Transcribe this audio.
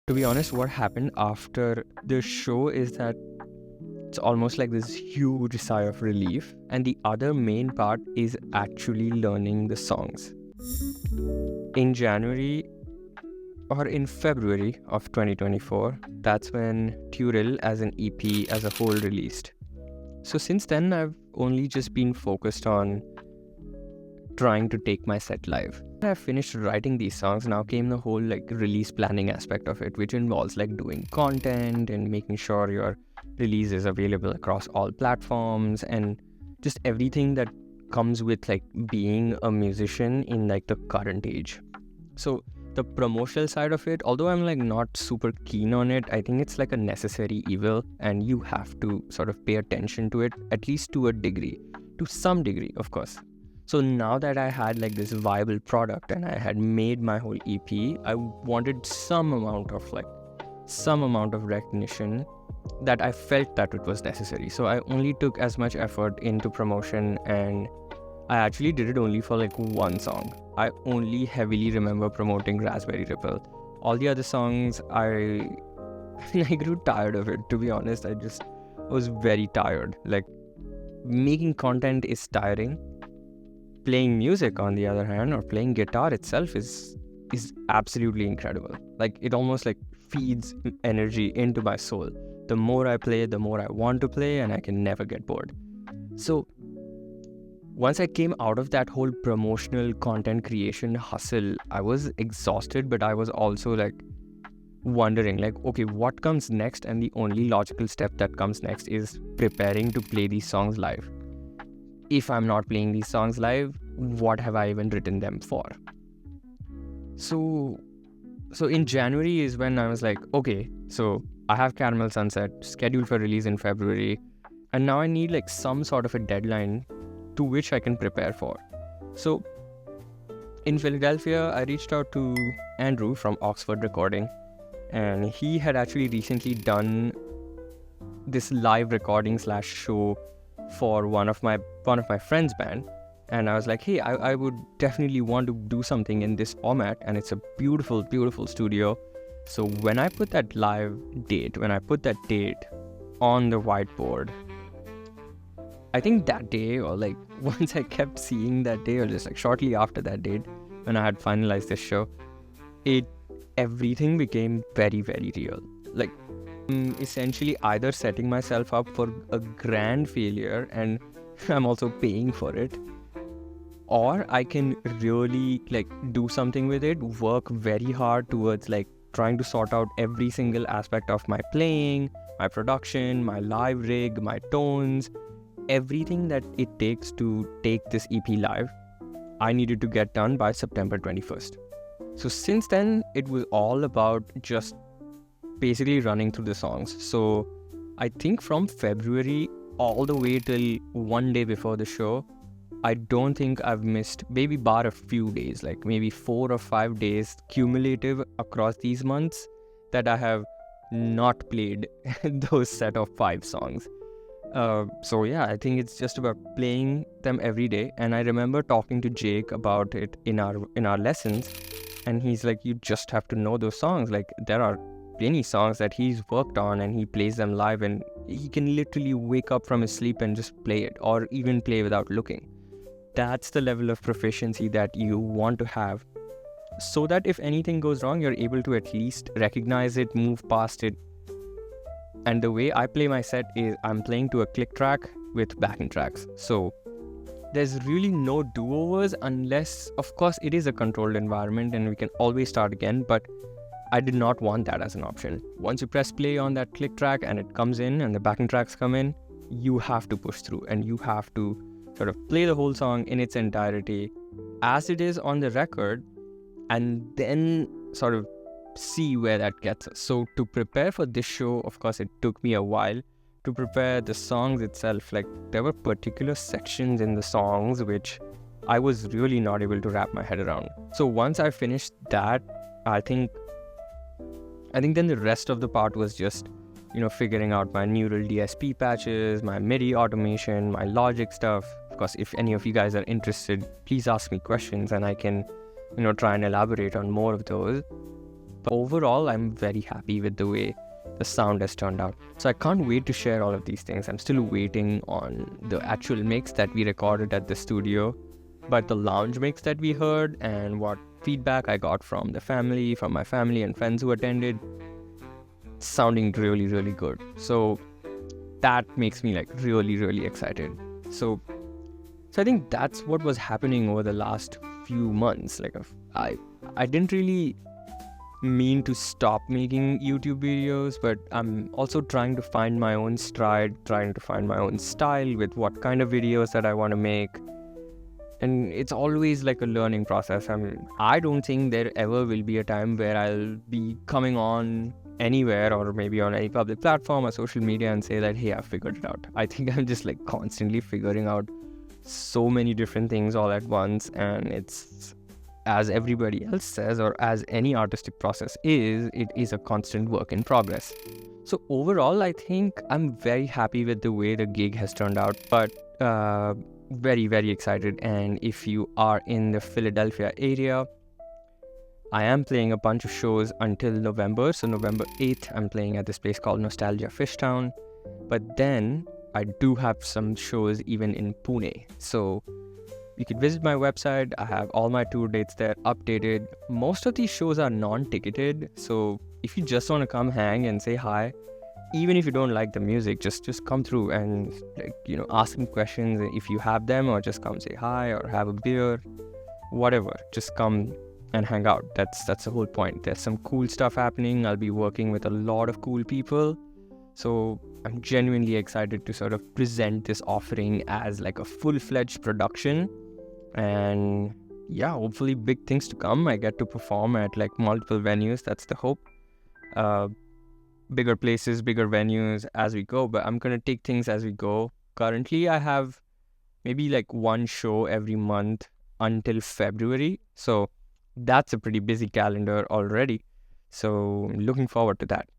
To be honest, what happened after the show is that it's almost like this huge sigh of relief. And the other main part is actually learning the songs. In January or in February of 2024, that's when Turill as an EP as a whole released. So since then, I've only just been focused on trying to take my set live. I finished writing these songs. Now came the whole release planning aspect of it, which involves doing content and making sure your release is available across all platforms and just everything that comes with being a musician in the current age. So the promotional side of it, although I'm not super keen on it, I think it's a necessary evil, and you have to sort of pay attention to it, at least to a degree, to some degree, of course. So now that I had this viable product and I had made my whole EP, I wanted some amount of recognition that I felt that it was necessary. So I only took as much effort into promotion, and I actually did it only for one song. I only heavily remember promoting Raspberry Ripple. All the other songs, I grew tired of it, to be honest. I was very tired. Making content is tiring. Playing music, on the other hand, or playing guitar itself is absolutely incredible. It almost feeds energy into my soul. The more I play, the more I want to play, and I can never get bored. So once I came out of that whole promotional content creation hustle, I was exhausted, but I was also wondering okay, what comes next? And the only logical step that comes next is preparing to play these songs live. If I'm not playing these songs live, what have I even written them for? So in January is when I was okay, so I have Caramel Sunset scheduled for release in February, and now I need some sort of a deadline to which I can prepare for. So in Philadelphia, I reached out to Andrew from Oxford Recording, and he had actually recently done this live recording / show for one of my friends' band, and I was hey, I would definitely want to do something in this format, and it's a beautiful, beautiful studio. So when I put that date on the whiteboard, I think that day, or once I kept seeing that day, or just shortly after that date, when I had finalized this show, everything became very, very real. Essentially either setting myself up for a grand failure, and I'm also paying for it, or I can really do something with it, work very hard towards trying to sort out every single aspect of my playing, my production, my live rig, my tones, everything that it takes to take this EP live. I needed to get done by September 21st. So since then, it was all about just basically running through the songs. So I think from February all the way till one day before the show, I don't think I've missed, maybe bar a few days, maybe 4 or 5 days cumulative across these months, that I have not played those set of 5 songs. So yeah, I think it's just about playing them every day. And I remember talking to Jake about it in our lessons, and he's you just have to know those songs. There are many songs that he's worked on and he plays them live, and he can literally wake up from his sleep and just play it, or even play without looking. That's the level of proficiency that you want to have, so that if anything goes wrong, you're able to at least recognize it, move past it. And the way I play my set is I'm playing to a click track with backing tracks. So there's really no do-overs, unless, of course, it is a controlled environment and we can always start again, but I did not want that as an option. Once you press play on that click track and it comes in and the backing tracks come in, you have to push through, and you have to sort of play the whole song in its entirety as it is on the record, and then sort of see where that gets us. So to prepare for this show, of course, it took me a while to prepare the songs itself. There were particular sections in the songs which I was really not able to wrap my head around. So once I finished that, I think then the rest of the part was just figuring out my Neural DSP patches, my MIDI automation, my Logic stuff. Of course, if any of you guys are interested, please ask me questions and I can, try and elaborate on more of those. But overall, I'm very happy with the way the sound has turned out. So I can't wait to share all of these things. I'm still waiting on the actual mix that we recorded at the studio, but the lounge mix that we heard and what feedback I got from my family and friends who attended, sounding really, really good. So that makes me like really, really excited. So I think that's what was happening over the last few months. Like I didn't really mean to stop making YouTube videos, but I'm also trying to find my own stride, trying to find my own style with what kind of videos that I want to make. And it's always like a learning process. I don't think there ever will be a time where I'll be coming on anywhere or maybe on any public platform or social media and say that, hey, I've figured it out. I think I'm just like constantly figuring out so many different things all at once, and it's, as everybody else says, or as any artistic process is, it is a constant work in progress. So overall, I think I'm very happy with the way the gig has turned out, but very, very excited. And if you are in the Philadelphia area, I am playing a bunch of shows until November. So November 8th, I'm playing at this place called Nostalgia Fishtown. But then I do have some shows even in Pune. So you could visit my website. I have all my tour dates there updated. Most of these shows are non-ticketed. So if you just want to come hang and say hi, even if you don't like the music, just come through and ask me questions if you have them, or just come say hi or have a beer, whatever. Just come and hang out. That's the whole point. There's some cool stuff happening. I'll be working with a lot of cool people. So I'm genuinely excited to sort of present this offering as like a full-fledged production. And yeah, hopefully big things to come. I get to perform at like multiple venues. That's the hope. Bigger places, bigger venues as we go. But I'm going to take things as we go. Currently, I have maybe like one show every month until February. So that's a pretty busy calendar already. So looking forward to that.